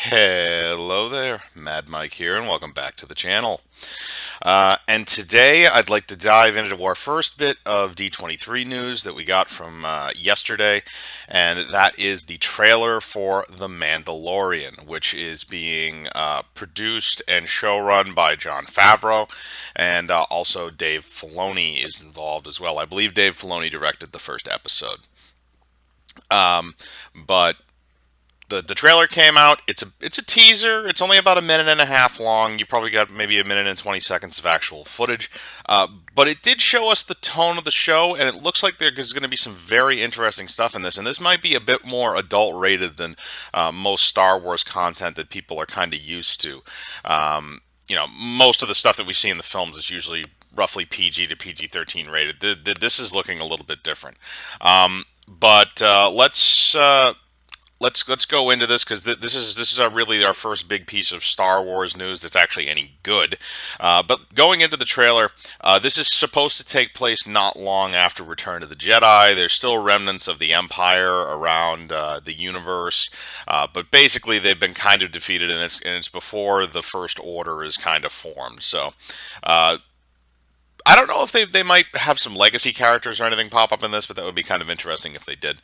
Hello there, Mad Mike here, and welcome back to the channel. And today I'd like to dive into our first bit of D23 news that we got from yesterday, and that is the trailer for The Mandalorian, which is being produced and showrun by Jon Favreau, and also Dave Filoni is involved as well. I believe Dave Filoni directed the first episode. But the trailer came out. It's a teaser. It's only about a minute and a half long. You probably got maybe a minute and 20 seconds of actual footage, but it did show us the tone of the show, and it looks like there's going to be some very interesting stuff in this. And this might be a bit more adult rated than most Star Wars content that people are kind of used to. Most of the stuff that we see in the films is usually roughly PG to PG-13 rated. This is looking a little bit different. But let's go into this because this is really our first big piece of Star Wars news that's actually any good. But going into the trailer, this is supposed to take place not long after Return of the Jedi. There's still remnants of the Empire around the universe, but basically they've been kind of defeated, and it's before the First Order is kind of formed. So. I don't know if they might have some legacy characters or anything pop up in this, but that would be kind of interesting if they did.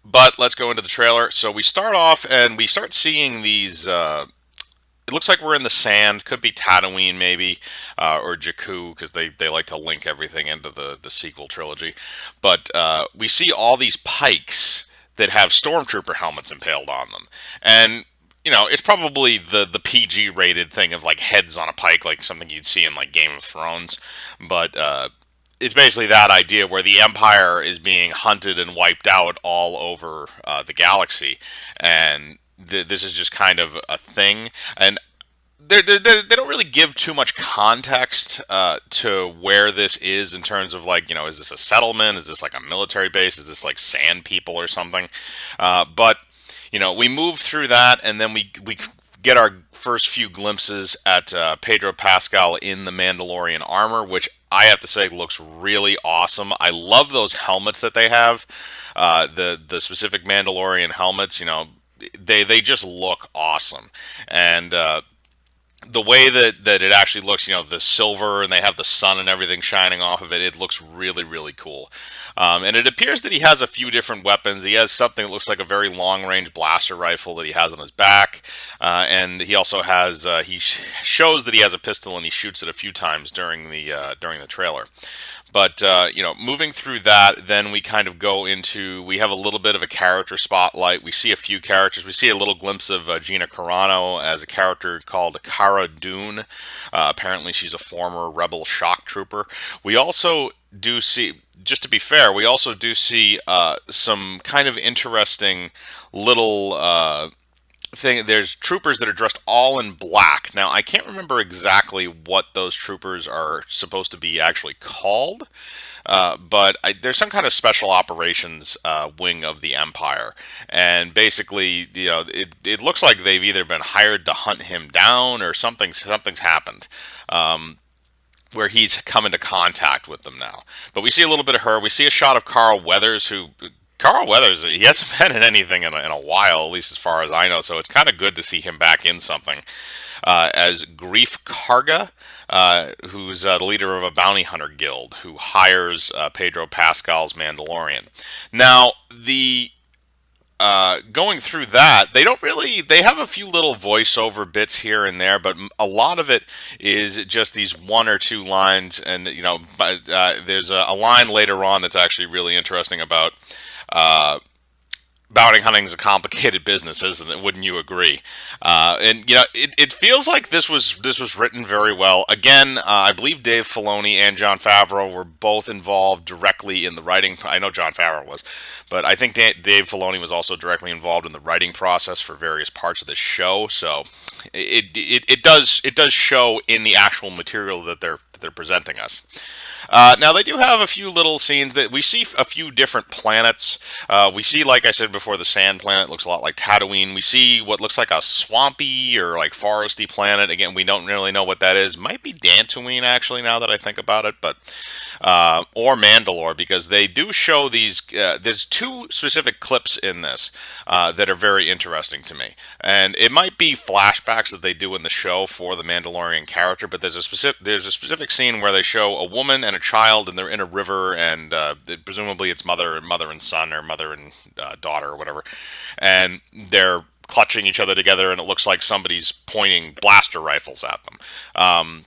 But let's go into the trailer. So we start off and we start seeing these. It looks like we're in the sand. Could be Tatooine, maybe, or Jakku, because they like to link everything into the sequel trilogy. But we see all these pikes that have stormtrooper helmets impaled on them, and it's probably the PG rated thing of like heads on a pike, like something you'd see in like Game of Thrones. But it's basically that idea where the Empire is being hunted and wiped out all over the galaxy, and this is just kind of a thing. And they don't really give too much context to where this is in terms of like, is this a settlement? Is this like a military base? Is this like sand people or something? But we move through that, and then we get our first few glimpses at Pedro Pascal in the Mandalorian armor, which I have to say looks really awesome. I love those helmets that they have, the specific Mandalorian helmets. They just look awesome, and the way that it actually looks, the silver, and they have the sun and everything shining off of it, it looks really, really cool. And it appears that he has a few different weapons. He has something that looks like a very long-range blaster rifle that he has on his back. And he also has, shows that he has a pistol, and he shoots it a few times during the trailer. But, moving through that, then we kind of go into, we have a little bit of a character spotlight. We see a few characters. We see a little glimpse of Gina Carano as a character called Cara Dune. Apparently she's a former rebel shock trooper. We also do see, just to be fair, we also do see some kind of interesting little thing. There's troopers that are dressed all in black. Now, I can't remember exactly what those troopers are supposed to be actually called, but there's some kind of special operations wing of the Empire, and basically, it looks like they've either been hired to hunt him down or something's happened. Where he's come into contact with them now. But we see a little bit of her. We see a shot of Carl Weathers, Carl Weathers, he hasn't been in anything in a while, at least as far as I know, so it's kind of good to see him back in something. As Grief Karga, who's the leader of a bounty hunter guild, who hires Pedro Pascal's Mandalorian. Now, going through that, they have a few little voiceover bits here and there, but a lot of it is just these one or two lines. And, there's a line later on that's actually really interesting about bounty hunting is a complicated business, isn't it? Wouldn't you agree? And it feels like this was written very well. Again, I believe Dave Filoni and Jon Favreau were both involved directly in the writing. I know Jon Favreau was, but I think Dave Filoni was also directly involved in the writing process for various parts of the show. So it does show in the actual material that they're presenting us. Now they do have a few little scenes that we see a few different planets. We see, like I said before, the sand planet looks a lot like Tatooine. We see what looks like a swampy or like foresty planet. Again, we don't really know what that is. Might be Dantooine actually, now that I think about it, but or Mandalore, because they do show these. There's two specific clips in this that are very interesting to me, and it might be flashbacks that they do in the show for the Mandalorian character. But there's a specific scene where they show a woman and a child, and they're in a river, and presumably it's mother and son, or mother and daughter, or whatever, and they're clutching each other together, and it looks like somebody's pointing blaster rifles at them.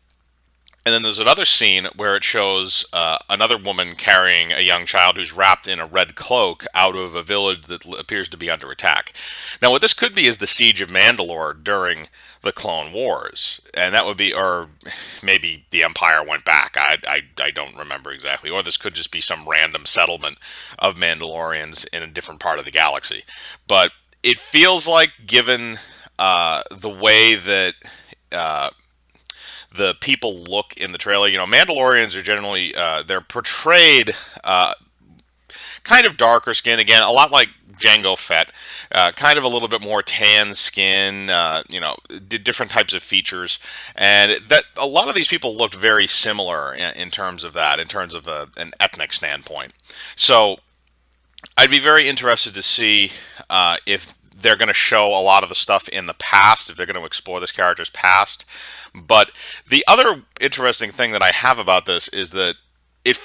And then there's another scene where it shows another woman carrying a young child who's wrapped in a red cloak out of a village that appears to be under attack. Now, what this could be is the siege of Mandalore during the Clone Wars, and that would be, or maybe the Empire went back. I don't remember exactly. Or this could just be some random settlement of Mandalorians in a different part of the galaxy. But it feels like, given the way that the people look in the trailer. Mandalorians are generally they're portrayed kind of darker skin. Again, a lot like Jango Fett, kind of a little bit more tan skin. Different types of features, and that a lot of these people looked very similar in terms of that, in terms of an ethnic standpoint. So I'd be very interested to see if they're going to show a lot of the stuff in the past, if they're going to explore this character's past. But the other interesting thing that I have about this is that it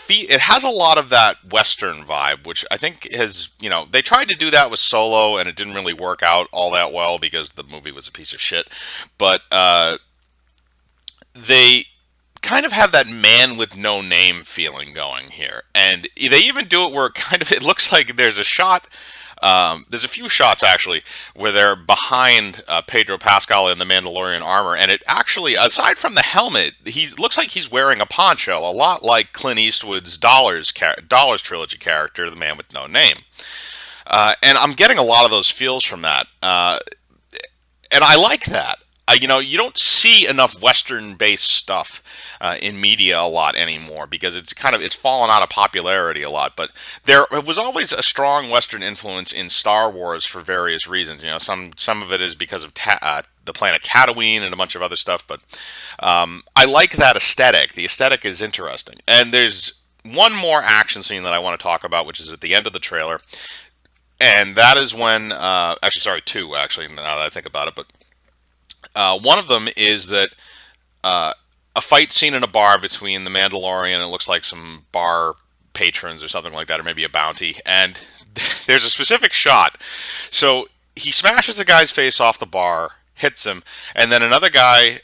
has a lot of that Western vibe, which I think has, they tried to do that with Solo, and it didn't really work out all that well because the movie was a piece of shit. But they kind of have that man with no name feeling going here, and they even do it where it looks like there's a shot. There's a few shots actually where they're behind Pedro Pascal in the Mandalorian armor, and it actually, aside from the helmet, he looks like he's wearing a poncho, a lot like Clint Eastwood's Dollars trilogy character, the man with no name. And I'm getting a lot of those feels from that, and I like that. You don't see enough Western-based stuff in media a lot anymore, because it's fallen out of popularity a lot. But there was always a strong Western influence in Star Wars for various reasons. Some of it is because of the planet Tatooine and a bunch of other stuff. But I like that aesthetic. The aesthetic is interesting. And there's one more action scene that I want to talk about, which is at the end of the trailer, and that is when actually, sorry, two actually. Now that I think about it, but. One of them is that a fight scene in a bar between the Mandalorian and it looks like some bar patrons or something like that, or maybe a bounty. And there's a specific shot. So he smashes a guy's face off the bar, hits him, and then another guy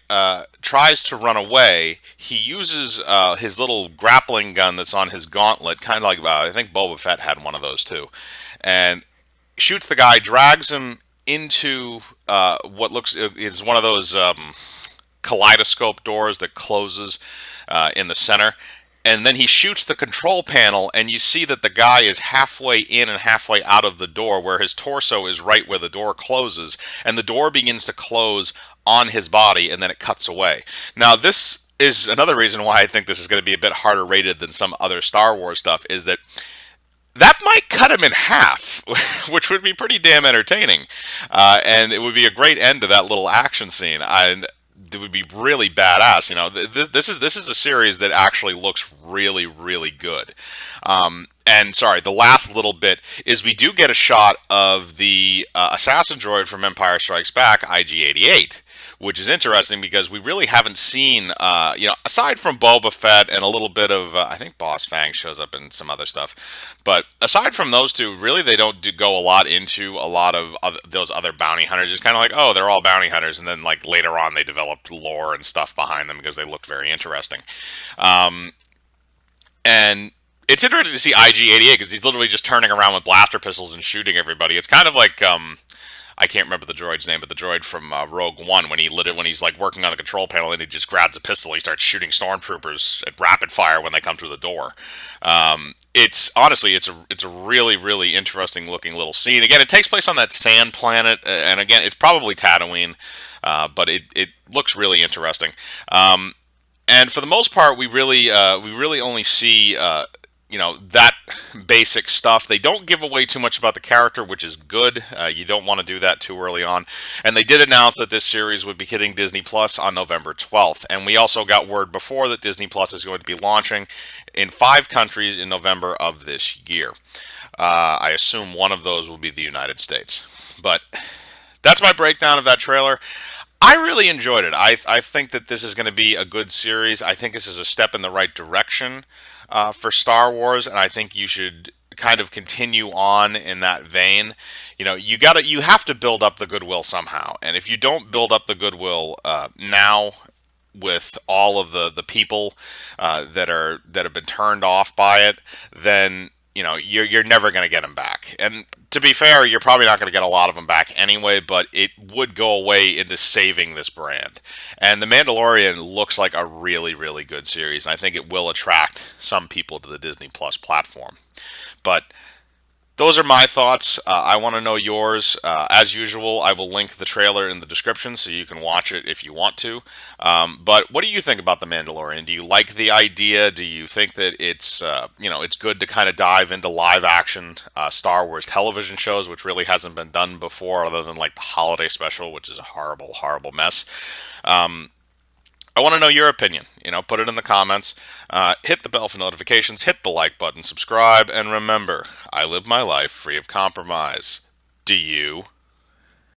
tries to run away. He uses his little grappling gun that's on his gauntlet, kind of like I think Boba Fett had one of those too, and shoots the guy, drags him into what looks is one of those kaleidoscope doors that closes in the center, and then he shoots the control panel, and you see that the guy is halfway in and halfway out of the door, where his torso is right where the door closes, and the door begins to close on his body, and then it cuts away. Now, this is another reason why I think this is going to be a bit harder rated than some other Star Wars stuff, is that might cut him in half, which would be pretty damn entertaining, and it would be a great end to that little action scene. And it would be really badass. This is a series that actually looks really, really good. And sorry, the last little bit is we do get a shot of the assassin droid from Empire Strikes Back, IG-88. Which is interesting because we really haven't seen, aside from Boba Fett and a little bit of, I think Boss Fang shows up in some other stuff. But aside from those two, really they don't go a lot into a lot of those other bounty hunters. It's kind of like, oh, they're all bounty hunters. And then like later on they developed lore and stuff behind them because they looked very interesting. And it's interesting to see IG-88 because he's literally just turning around with blaster pistols and shooting everybody. It's kind of like... I can't remember the droid's name, but the droid from Rogue One, when he's like working on the control panel, and he just grabs a pistol, he starts shooting stormtroopers at rapid fire when they come through the door. It's honestly, it's a really, really interesting looking little scene. Again, it takes place on that sand planet, and again, it's probably Tatooine, but it looks really interesting. And for the most part, we really only see that basic stuff. They don't give away too much about the character, which is good. You don't want to do that too early on. And they did announce that this series would be hitting Disney Plus on November 12th. And we also got word before that Disney Plus is going to be launching in 5 countries in November of this year. I assume one of those will be the United States. But that's my breakdown of that trailer. I really enjoyed it. I think that this is going to be a good series. I think this is a step in the right direction for Star Wars, and I think you should kind of continue on in that vein. You have to build up the goodwill somehow, and if you don't build up the goodwill now with all of the people that have been turned off by it, then you're never going to get them back. And to be fair, you're probably not going to get a lot of them back anyway, but it would go away into saving this brand. And The Mandalorian looks like a really, really good series, and I think it will attract some people to the Disney Plus platform. But those are my thoughts. I want to know yours. As usual, I will link the trailer in the description so you can watch it if you want to. But what do you think about The Mandalorian? Do you like the idea? Do you think that it's good to kind of dive into live action Star Wars television shows, which really hasn't been done before, other than like the holiday special, which is a horrible, horrible mess. I want to know your opinion. Put it in the comments. Hit the bell for notifications, hit the like button, subscribe, and remember, I live my life free of compromise. Do you?